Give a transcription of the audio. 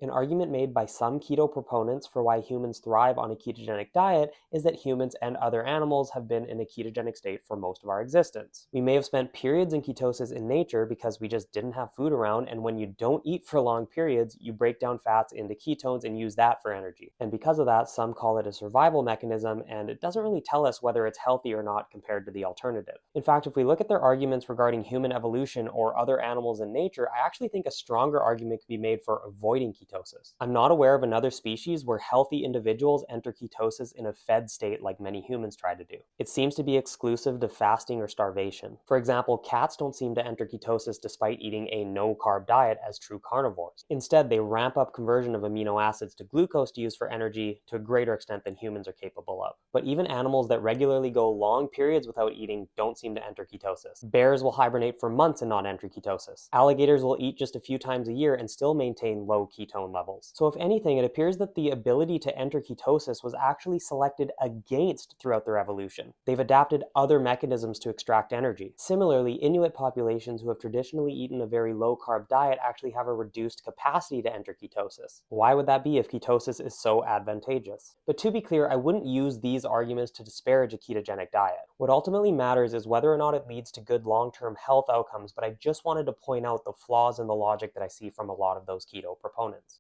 An argument made by some keto proponents for why humans thrive on a ketogenic diet is that humans and other animals have been in a ketogenic state for most of our existence. We may have spent periods in ketosis in nature because we just didn't have food around, and when you don't eat for long periods, you break down fats into ketones and use that for energy. And because of that, some call it a survival mechanism, and it doesn't really tell us whether it's healthy or not compared to the alternative. In fact, if we look at their arguments regarding human evolution or other animals in nature, I actually think a stronger argument could be made for avoiding ketosis. I'm not aware of another species where healthy individuals enter ketosis in a fed state like many humans try to do. It seems to be exclusive to fasting or starvation. For example, cats don't seem to enter ketosis despite eating a no-carb diet as true carnivores. Instead, they ramp up conversion of amino acids to glucose to use for energy to a greater extent than humans are capable of. But even animals that regularly go long periods without eating don't seem to enter ketosis. Bears will hibernate for months and not enter ketosis. Alligators will eat just a few times a year and still maintain low ketone levels. So if anything, it appears that the ability to enter ketosis was actually selected against throughout their evolution. They've adapted other mechanisms to extract energy. Similarly, Inuit populations who have traditionally eaten a very low-carb diet actually have a reduced capacity to enter ketosis. Why would that be if ketosis is so advantageous? But to be clear, I wouldn't use these arguments to disparage a ketogenic diet. What ultimately matters is whether or not it leads to good long-term health outcomes, but I just wanted to point out the flaws in the logic that I see from a lot of those keto proponents.